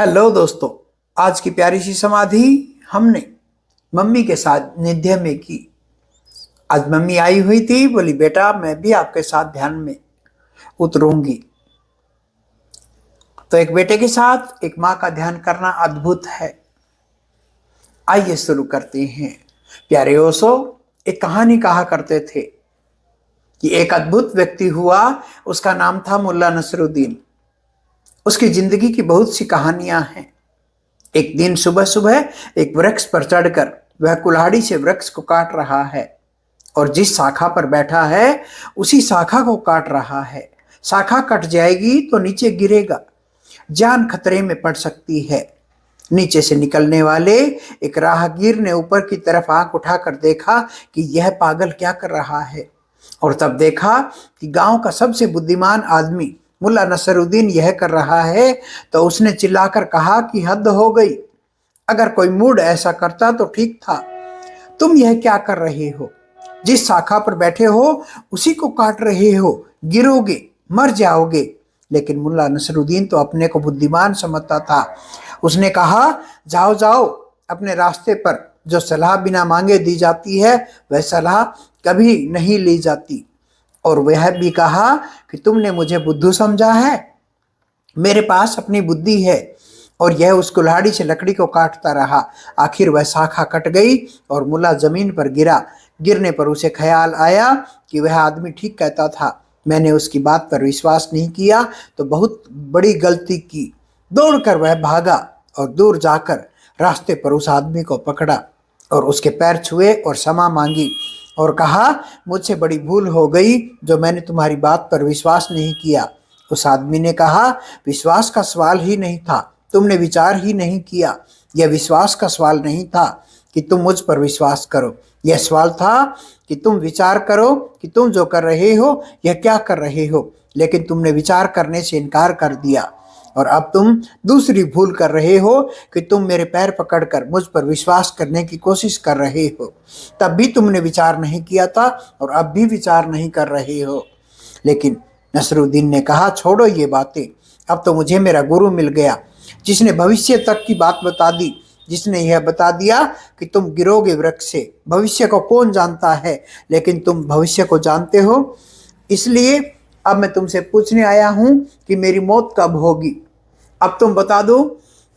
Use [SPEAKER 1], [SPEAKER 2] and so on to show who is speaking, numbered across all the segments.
[SPEAKER 1] Hello दोस्तों। आज की प्यारी सी समाधि हमने मम्मी के सानिध्य में की। आज मम्मी आई हुई थी, बोली बेटा मैं भी आपके साथ ध्यान में उतरूंगी। तो एक बेटे के साथ एक माँ का ध्यान करना अद्भुत है। आइए शुरू करते हैं। प्यारे ओशो एक कहानी कहा करते थे कि एक अद्भुत व्यक्ति हुआ, उसका नाम था मुल्ला नसरुद्दीन। उसकी जिंदगी की बहुत सी कहानियां हैं। एक दिन सुबह सुबह एक वृक्ष पर चढ़कर वह कुल्हाड़ी से वृक्ष को काट रहा है और जिस शाखा पर बैठा है उसी शाखा को काट रहा है। शाखा कट जाएगी तो नीचे गिरेगा, जान खतरे में पड़ सकती है। नीचे से निकलने वाले एक राहगीर ने ऊपर की तरफ आंख उठाकर देखा कि यह पागल क्या कर रहा है, और तब देखा कि गांव का सबसे बुद्धिमान आदमी मुल्ला नसरुद्दीन यह कर रहा है। तो उसने चिल्लाकर कहा कि हद हो गई, अगर कोई मूड ऐसा करता तो ठीक था। तुम यह क्या कर रहे हो? जिस शाखा पर बैठे हो उसी को काट रहे हो, गिरोगे, मर जाओगे। लेकिन मुल्ला नसरुद्दीन तो अपने को बुद्धिमान समझता था। उसने कहा जाओ जाओ, अपने रास्ते पर जो सलाह बिना मांगे दी जाती है वह सलाह कभी नहीं ली जाती। और वह भी कहा कि तुमने मुझे बुद्धू समझा है, मेरे पास अपनी बुद्धि है। और यह उस कुल्हाड़ी से लकड़ी को काटता रहा। आखिर वह शाखा कट गई और मुल्ला जमीन पर गिरा। गिरने पर उसे ख्याल आया कि वह आदमी ठीक कहता था, मैंने उसकी बात पर विश्वास नहीं किया तो बहुत बड़ी गलती की। दौड़कर वह भागा और दूर जाकर रास्ते पर उस आदमी को पकड़ा और उसके पैर छुए और क्षमा मांगी और कहा मुझसे बड़ी भूल हो गई जो मैंने तुम्हारी बात पर विश्वास नहीं किया। उस आदमी ने कहा विश्वास का सवाल ही नहीं था, तुमने विचार ही नहीं किया। यह विश्वास का सवाल नहीं था कि तुम मुझ पर विश्वास करो, यह सवाल था कि तुम विचार करो कि तुम जो कर रहे हो यह क्या कर रहे हो। लेकिन तुमने विचार करने से इनकार कर दिया और अब तुम दूसरी भूल कर रहे हो कि तुम मेरे पैर पकड़कर मुझ पर विश्वास करने की कोशिश कर रहे हो। तब भी तुमने विचार नहीं किया था और अब भी विचार नहीं कर रहे हो। लेकिन नसरुद्दीन ने कहा छोड़ो ये बातें, अब तो मुझे मेरा गुरु मिल गया जिसने भविष्य तक की बात बता दी, जिसने यह बता दिया कि तुम गिरोगे वृक्ष से। भविष्य को कौन जानता है, लेकिन तुम भविष्य को जानते हो। इसलिए अब मैं तुमसे पूछने आया हूं कि मेरी मौत कब होगी। अब तुम बता दो,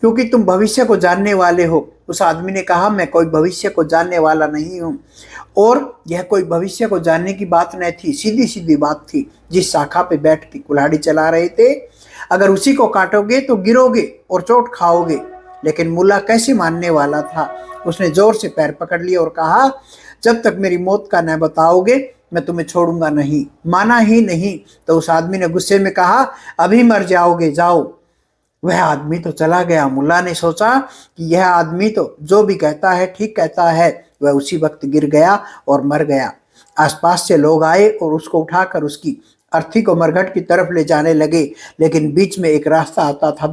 [SPEAKER 1] क्योंकि तुम भविष्य को जानने वाले हो। उस आदमी ने कहा मैं कोई भविष्य को जानने वाला नहीं हूं। और यह कोई भविष्य को जानने की बात नहीं थी, सीधी सीधी बात थी। जिस शाखा पे बैठ के कुल्हाड़ी चला रहे थे, अगर उसी को काटोगे तो गिरोगे और चोट खाओगे। लेकिन मुल्ला कैसे मानने वाला था। उसने जोर से पैर पकड़ लिया और कहा जब तक मेरी मौत का न बताओगे मैं तुम्हें छोड़ूंगा नहीं। माना ही नहीं तो उस आदमी ने गुस्से में कहा अभी मर जाओगे, जाओ। वह आदमी तो चला गया। मुल्ला ने सोचा कि यह आदमी तो जो भी कहता है ठीक कहता है। वह उसी वक्त गिर गया और मर गया। आसपास से लोग आए और उसको उठाकर उसकी अर्थी को मरघट की तरफ ले जाने लगे। लेकिन बीच में एक रास्ता आता था,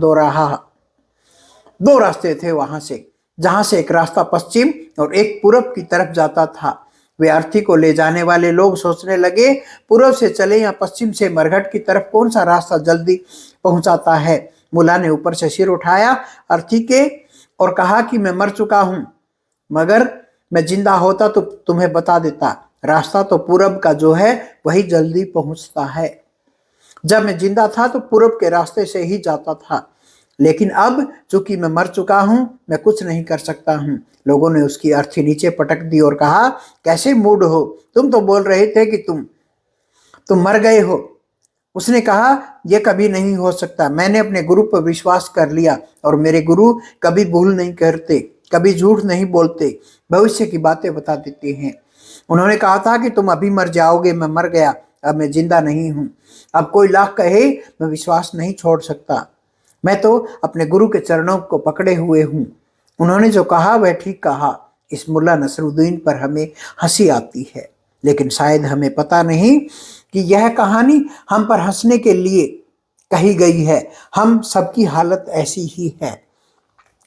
[SPEAKER 1] दो रास्ते थे वहां से, जहां से एक रास्ता पश्चिम और एक पूरब की तरफ जाता था। वे अर्थी को ले जाने वाले लोग सोचने लगे पूरब से चले या पश्चिम से, मरघट की तरफ कौन सा रास्ता जल्दी पहुंचाता है। मुल्ला ने ऊपर से सिर उठाया अर्थी के और कहा कि मैं मर चुका हूं, मगर मैं जिंदा होता तो तुम्हें बता देता। रास्ता तो पूरब का जो है वही जल्दी पहुंचता है। जब मैं जिंदा था तो पूरब के रास्ते से ही जाता था, लेकिन अब चूंकि मैं मर चुका हूं मैं कुछ नहीं कर सकता हूं। लोगों ने उसकी अर्थी नीचे पटक दी और कहा कैसे मूड हो, तुम तो बोल रहे थे कि तुम मर गए हो। उसने कहा यह कभी नहीं हो सकता, मैंने अपने गुरु पर विश्वास कर लिया और मेरे गुरु कभी भूल नहीं करते, कभी झूठ नहीं बोलते, भविष्य की बातें बता देते हैं। उन्होंने कहा था कि तुम अभी मर जाओगे, मैं मर गया, अब मैं जिंदा नहीं हूं। अब कोई लाख कहे मैं विश्वास नहीं छोड़ सकता। मैं तो अपने गुरु के चरणों को पकड़े हुए हूं। उन्होंने जो कहा वह ठीक कहा। इस मुल्ला नसरुद्दीन पर हमें हंसी आती है, लेकिन शायद हमें पता नहीं कि यह कहानी हम पर हंसने के लिए कही गई है। हम सबकी हालत ऐसी ही है।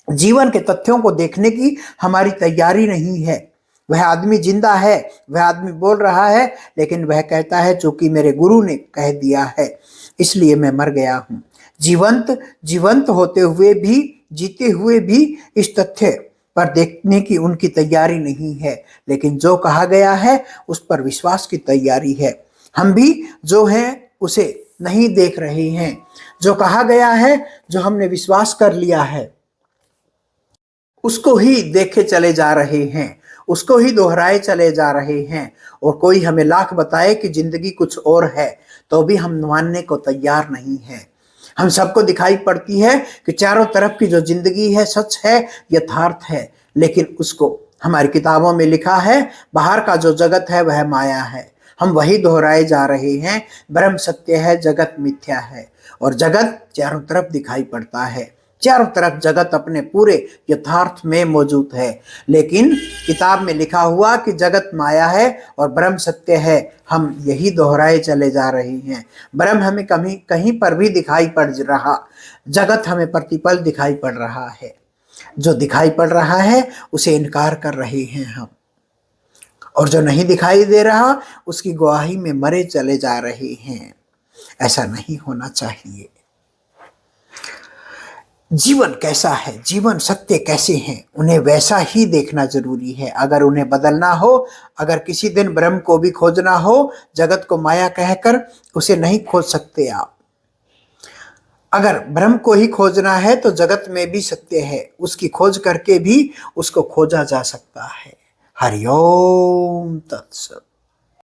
[SPEAKER 1] जीवन के तथ्यों को देखने की हमारी तैयारी नहीं है। वह आदमी जिंदा है, वह आदमी बोल रहा है, लेकिन वह कहता है चूंकि मेरे गुरु ने कह दिया है इसलिए मैं मर गया हूं। जीवंत होते हुए भी, जीते हुए भी इस तथ्य पर देखने की उनकी तैयारी नहीं है, लेकिन जो कहा गया है उस पर विश्वास की तैयारी है। हम भी जो हैं उसे नहीं देख रहे हैं, जो कहा गया है, जो हमने विश्वास कर लिया है, उसको ही देखे चले जा रहे हैं, उसको ही दोहराए चले जा रहे हैं। और कोई हमें लाख बताए कि जिंदगी कुछ और है, तो भी हम मानने को तैयार नहीं है। हम सबको दिखाई पड़ती है कि चारों तरफ की जो जिंदगी है सच है, यथार्थ है, लेकिन उसको हमारी किताबों में लिखा है बाहर का जो जगत है वह माया है। हम वही दोहराए जा रहे हैं, ब्रह्म सत्य है, जगत मिथ्या है। और जगत चारों तरफ दिखाई पड़ता है, चारों तरफ जगत अपने पूरे यथार्थ में मौजूद है, लेकिन किताब में लिखा हुआ कि जगत माया है और ब्रह्म सत्य है, हम यही दोहराए चले जा रहे हैं। ब्रह्म हमें कहीं पर भी दिखाई पड़ रहा, जगत हमें प्रतिपल दिखाई पड़ रहा है। जो दिखाई पड़ रहा है उसे इनकार कर रहे हैं हम, और जो नहीं दिखाई दे रहा उसकी गवाही में मरे चले जा रहे हैं। ऐसा नहीं होना चाहिए। जीवन कैसा है, जीवन सत्य कैसे हैं, उन्हें वैसा ही देखना जरूरी है। अगर उन्हें बदलना हो, अगर किसी दिन ब्रह्म को भी खोजना हो, जगत को माया कहकर उसे नहीं खोज सकते आप। अगर ब्रह्म को ही खोजना है तो जगत में भी सत्य है, उसकी खोज करके भी उसको खोजा जा सकता है। हरिओम तत्सत।